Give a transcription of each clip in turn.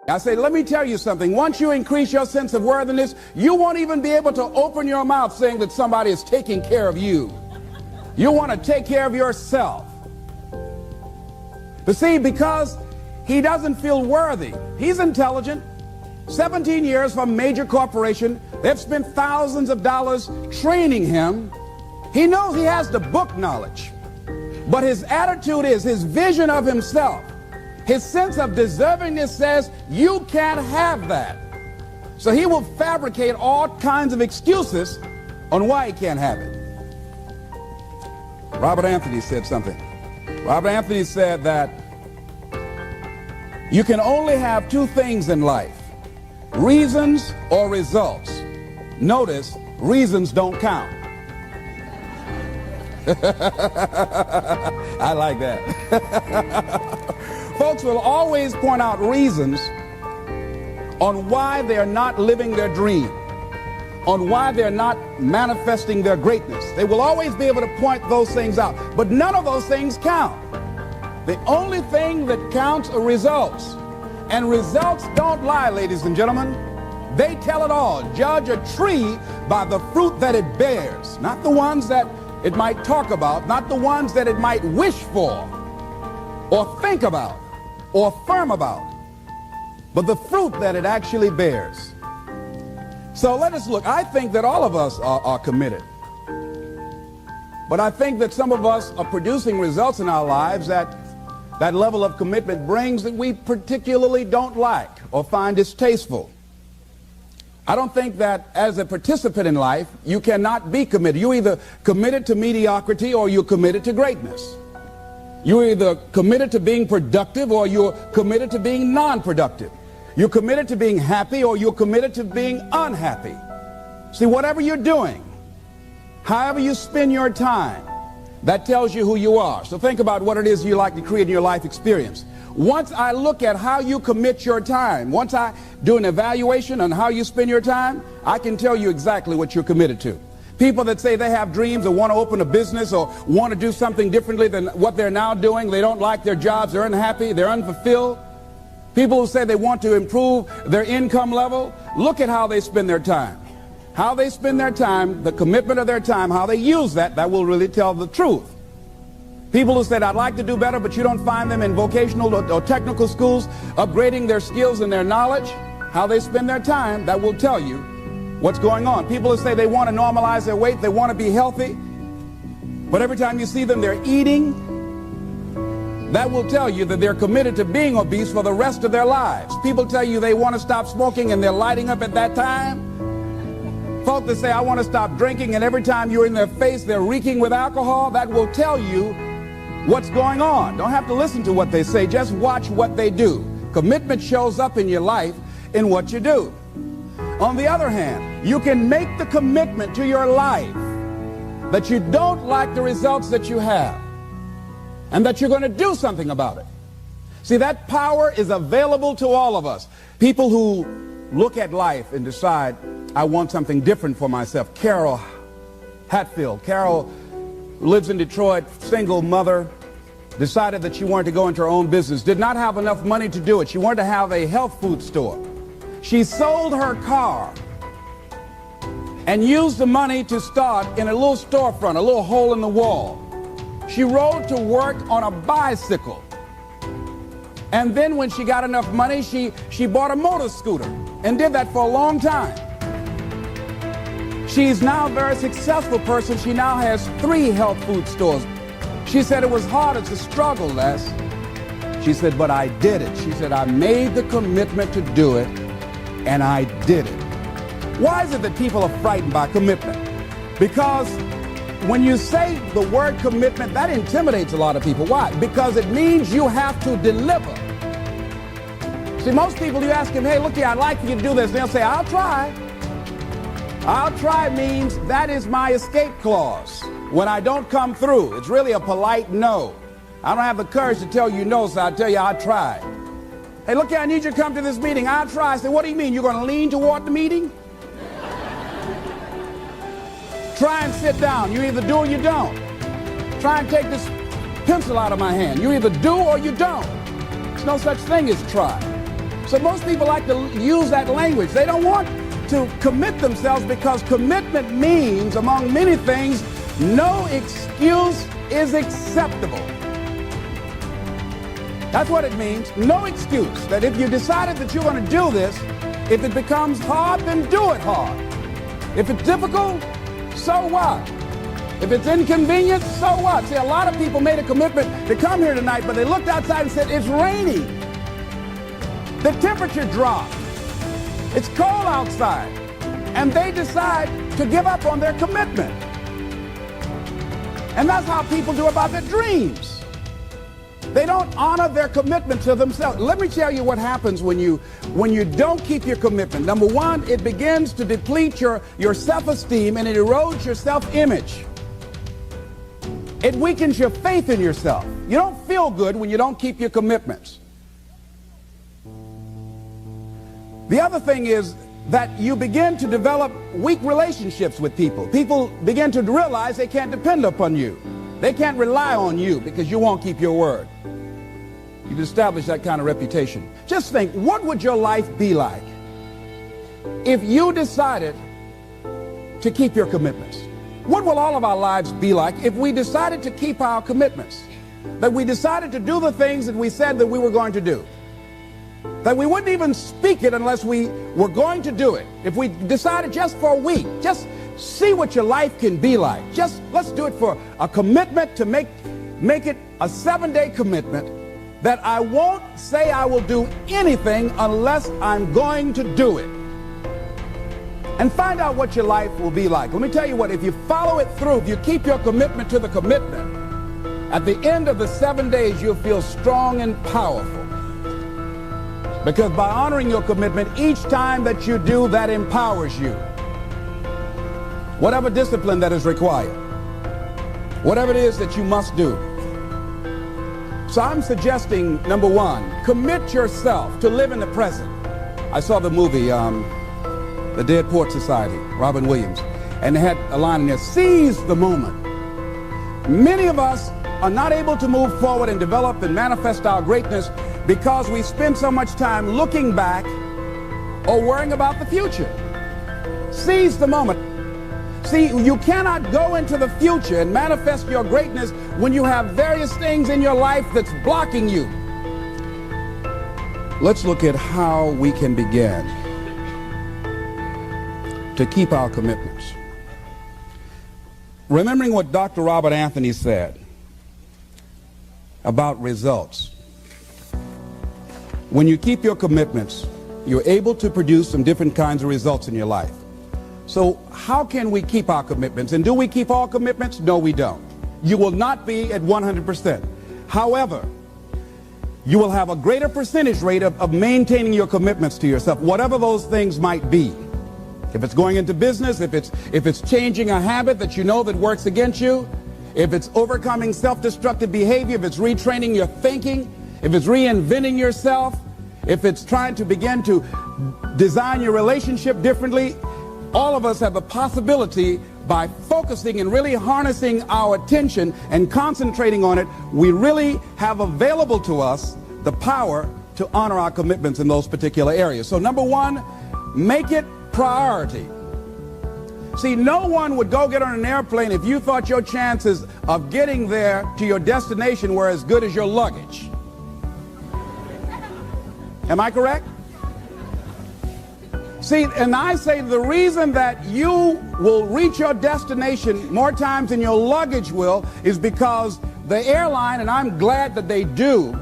I say, let me tell you something. Once you increase your sense of worthiness, you won't even be able to open your mouth saying that somebody is taking care of you. You want to take care of yourself. But see, because he doesn't feel worthy, he's intelligent. 17 years from a major corporation. They've spent thousands of dollars training him. He knows he has the book knowledge. But his attitude is, his vision of himself, his sense of deservingness says, you can't have that. So he will fabricate all kinds of excuses on why he can't have it. Robert Anthony said something. Robert Anthony said that you can only have two things in life: reasons or results. Notice, reasons don't count. I like that. Folks will always point out reasons on why they're not living their dream, on why they're not manifesting their greatness. They will always be able to point those things out, but none of those things count. The only thing that counts are results. And results don't lie, ladies and gentlemen. They tell it all. Judge a tree by the fruit that it bears, not the ones that it might talk about, not the ones that it might wish for or think about or affirm about, but the fruit that it actually bears. So let us look. I think that all of us are committed. But I think that some of us are producing results in our lives that level of commitment brings that we particularly don't like or find distasteful. I don't think that as a participant in life, you cannot be committed. You're either committed to mediocrity or you're committed to greatness. You're either committed to being productive or you're committed to being non-productive. You're committed to being happy or you're committed to being unhappy. See, whatever you're doing, however you spend your time, that tells you who you are. So think about what it is you like to create in your life experience. Once I look at how you commit your time, once I do an evaluation on how you spend your time, I can tell you exactly what you're committed to. People that say they have dreams or want to open a business or want to do something differently than what they're now doing, they don't like their jobs, they're unhappy, they're unfulfilled. People who say they want to improve their income level, look at how they spend their time. How they spend their time, the commitment of their time, how they use that will really tell the truth. People who said, I'd like to do better, but you don't find them in vocational or technical schools upgrading their skills and their knowledge, how they spend their time, that will tell you what's going on. People who say they want to normalize their weight, they want to be healthy, but every time you see them, they're eating, that will tell you that they're committed to being obese for the rest of their lives. People tell you they want to stop smoking and they're lighting up at that time. Folk that say, I want to stop drinking, and every time you're in their face, they're reeking with alcohol, that will tell you what's going on. Don't have to listen to what they say, just watch what they do. Commitment shows up in your life in what you do. On the other hand, you can make the commitment to your life that you don't like the results that you have and that you're going to do something about it. See, that power is available to all of us. People who look at life and decide, I want something different for myself. Carol Hatfield. Carol lives in Detroit, single mother, decided that she wanted to go into her own business, did not have enough money to do it. She wanted to have a health food store. She sold her car and used the money to start in a little storefront, a little hole in the wall. She rode to work on a bicycle. And then when she got enough money, she bought a motor scooter and did that for a long time. She's now a very successful person. She now has 3 health food stores. She said it was hard, it's a struggle, Les. She said, but I did it. She said, I made the commitment to do it, and I did it. Why is it that people are frightened by commitment? Because when you say the word commitment, that intimidates a lot of people. Why? Because it means you have to deliver. See, most people, you ask them, hey, look here, I'd like for you to do this. They'll say, I'll try. I'll try means that is my escape clause. When I don't come through, it's really a polite no. I don't have the courage to tell you no, so I'll tell you I'll try. Hey, look here, I need you to come to this meeting. I'll try. I say, what do you mean? You're going to lean toward the meeting? Try and sit down. You either do or you don't. Try and take this pencil out of my hand. You either do or you don't. There's no such thing as try. So most people like to use that language. They don't want to commit themselves because commitment means, among many things, no excuse is acceptable. That's what it means. No excuse. That if you decided that you're going to do this, if it becomes hard, then do it hard. If it's difficult, so what? If it's inconvenient, so what? See, a lot of people made a commitment to come here tonight, but they looked outside and said, it's raining. The temperature dropped. It's cold outside. And they decide to give up on their commitment. And that's how people do about their dreams. They don't honor their commitment to themselves. Let me tell you what happens when you don't keep your commitment. Number one, it begins to deplete your self-esteem and it erodes your self-image. It weakens your faith in yourself. You don't feel good when you don't keep your commitments. The other thing is that you begin to develop weak relationships with people. People begin to realize they can't depend upon you. They can't rely on you because you won't keep your word. You've established that kind of reputation. Just think, what would your life be like if you decided to keep your commitments? What will all of our lives be like if we decided to keep our commitments? That we decided to do the things that we said that we were going to do. That we wouldn't even speak it unless we were going to do it. If we decided just for a week, just see what your life can be like. Just let's do it for a commitment to make it a 7-day commitment that I won't say I will do anything unless I'm going to do it. And find out what your life will be like. Let me tell you what, if you follow it through, if you keep your commitment to the commitment, at the end of the 7 days you'll feel strong and powerful. Because by honoring your commitment, each time that you do, that empowers you. Whatever discipline that is required, whatever it is that you must do. So I'm suggesting, number one, commit yourself to live in the present. I saw the movie, The Dead Port Society, Robin Williams, and they had a line in there, seize the moment. Many of us are not able to move forward and develop and manifest our greatness because we spend so much time looking back or worrying about the future. Seize the moment. See, you cannot go into the future and manifest your greatness when you have various things in your life that's blocking you. Let's look at how we can begin to keep our commitments. Remembering what Dr. Robert Anthony said about results. When you keep your commitments, you're able to produce some different kinds of results in your life. So how can we keep our commitments? And do we keep all commitments? No, we don't. You will not be at 100%. However, you will have a greater percentage rate of maintaining your commitments to yourself, whatever those things might be. If it's going into business, if it's changing a habit that you know that works against you, if it's overcoming self-destructive behavior, if it's retraining your thinking, if it's reinventing yourself, if it's trying to begin to design your relationship differently, all of us have the possibility, by focusing and really harnessing our attention and concentrating on it, we really have available to us the power to honor our commitments in those particular areas. So number one, make it priority. See, no one would go get on an airplane if you thought your chances of getting there to your destination were as good as your luggage. Am I correct? See, and I say the reason that you will reach your destination more times than your luggage will is because the airline, and I'm glad that they do,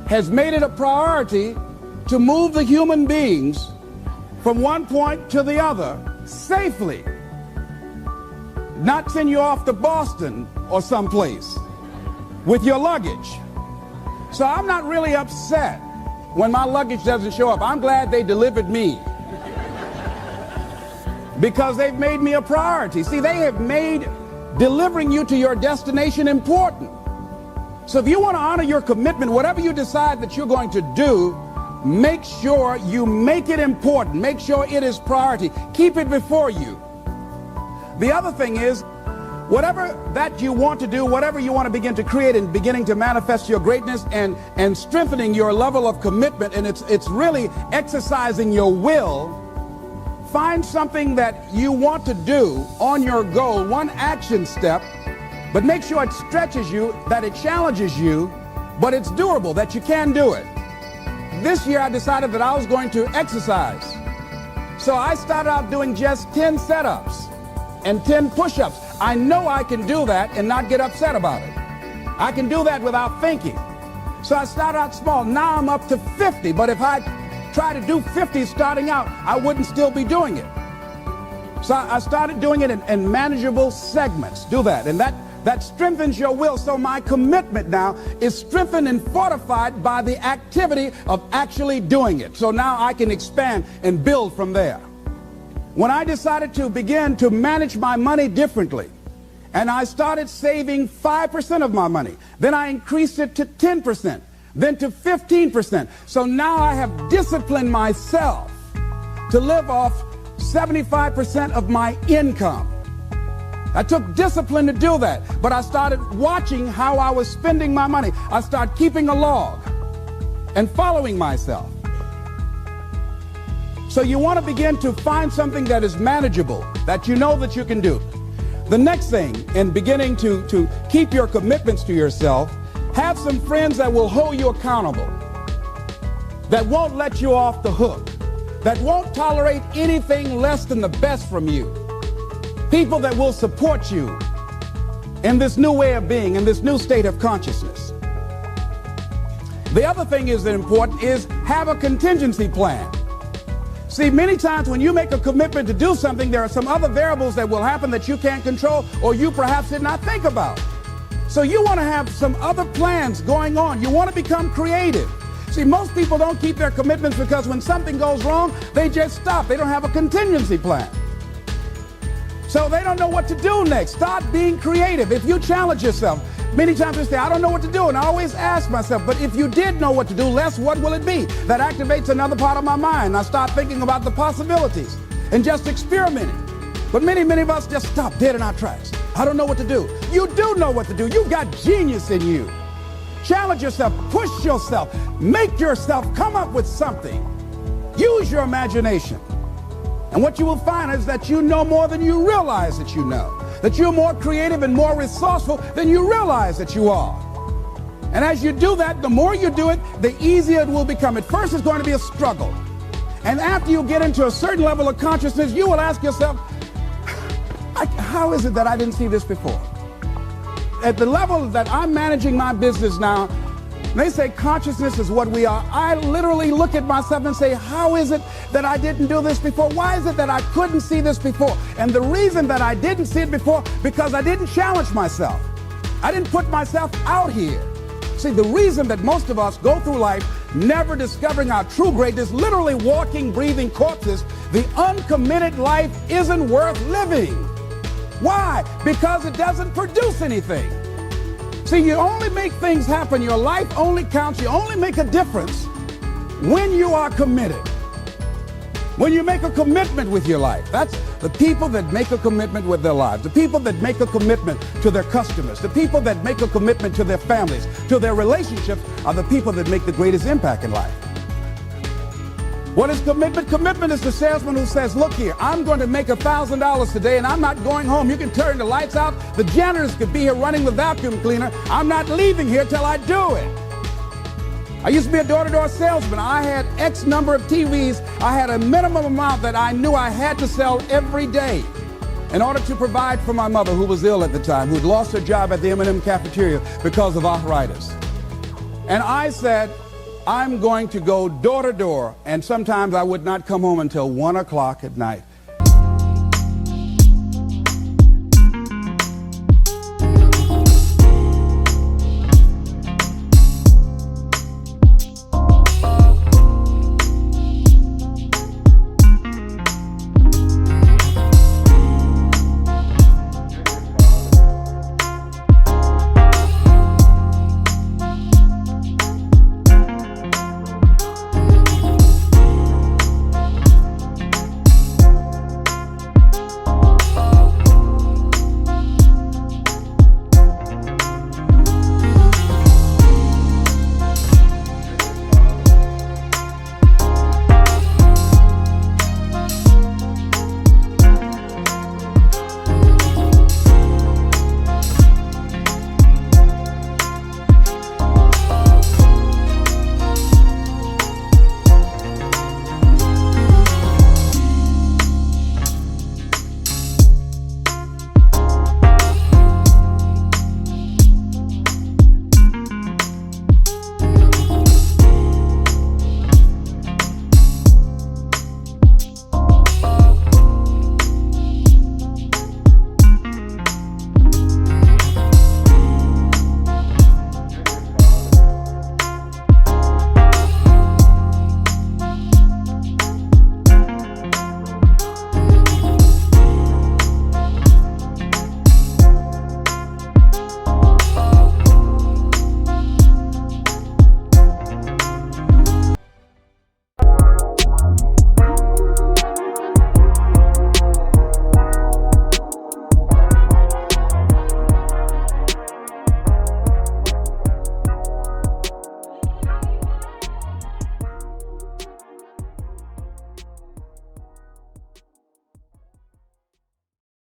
has made it a priority to move the human beings from one point to the other safely. Not send you off to Boston or someplace with your luggage. So I'm not really upset when my luggage doesn't show up. I'm glad they delivered me, because they've made me a priority. See, they have made delivering you to your destination important. So if you want to honor your commitment, whatever you decide that you're going to do, make sure you make it important. Make sure it is priority. Keep it before you. The other thing is, Whatever that you want to do, whatever you want to begin to create and beginning to manifest your greatness and strengthening your level of commitment, and it's really exercising your will. Find something that you want to do on your goal, one action step, but make sure it stretches you, that it challenges you, but it's doable, that you can do it. This year I decided that I was going to exercise. So I started out doing just 10 setups and 10 push-ups. I know I can do that and not get upset about it. I can do that without thinking. So I started out small. Now I'm up to 50, but if I try to do 50 starting out, I wouldn't still be doing it. So I started doing it in manageable segments. Do that, and that strengthens your will. So my commitment now is strengthened and fortified by the activity of actually doing it. So now I can expand and build from there. When I decided to begin to manage my money differently, and I started saving 5% of my money, then I increased it to 10%, then to 15%. So now I have disciplined myself to live off 75% of my income. I took discipline to do that, but I started watching how I was spending my money. I started keeping a log and following myself. So you want to begin to find something that is manageable, that you know that you can do. The next thing, in beginning to keep your commitments to yourself, have some friends that will hold you accountable, that won't let you off the hook, that won't tolerate anything less than the best from you. People that will support you in this new way of being, in this new state of consciousness. The other thing is that important is have a contingency plan. See, many times when you make a commitment to do something, there are some other variables that will happen that you can't control or you perhaps did not think about. So you want to have some other plans going on. You want to become creative. See, most people don't keep their commitments because when something goes wrong, they just stop. They don't have a contingency plan. So they don't know what to do next. Start being creative. If you challenge yourself, many times you say, I don't know what to do. And I always ask myself, but if you did know what to do, Les, what will it be? That activates another part of my mind. I start thinking about the possibilities and just experimenting. But many of us just stop dead in our tracks. I don't know what to do. You do know what to do. You've got genius in you. Challenge yourself, push yourself, make yourself come up with something. Use your imagination. And what you will find is that you know more than you realize that you know. That you're more creative and more resourceful than you realize that you are. And as you do that, the more you do it, the easier it will become. At first, it's going to be a struggle. And after you get into a certain level of consciousness, you will ask yourself, how is it that I didn't see this before? At the level that I'm managing my business now, they say consciousness is what we are. I literally look at myself and say, how is it that I didn't do this before? Why is it that I couldn't see this before? And the reason that I didn't see it before, because I didn't challenge myself. I didn't put myself out here. See, the reason that most of us go through life never discovering our true greatness, literally walking, breathing corpses, the uncommitted life isn't worth living. Why? Because it doesn't produce anything. See, you only make things happen. Your life only counts. You only make a difference when you are committed. When you make a commitment with your life. That's the people that make a commitment with their lives. The people that make a commitment to their customers. The people that make a commitment to their families, to their relationships, are the people that make the greatest impact in life. What is commitment? Commitment is the salesman who says, look here, I'm going to make $1,000 today and I'm not going home. You can turn the lights out. The janitors could be here running the vacuum cleaner. I'm not leaving here till I do it. I used to be a door-to-door salesman. I had X number of TVs. I had a minimum amount that I knew I had to sell every day in order to provide for my mother, who was ill at the time, who had lost her job at the M&M cafeteria because of arthritis. And I said, I'm going to go door to door, and sometimes I would not come home until 1 o'clock at night.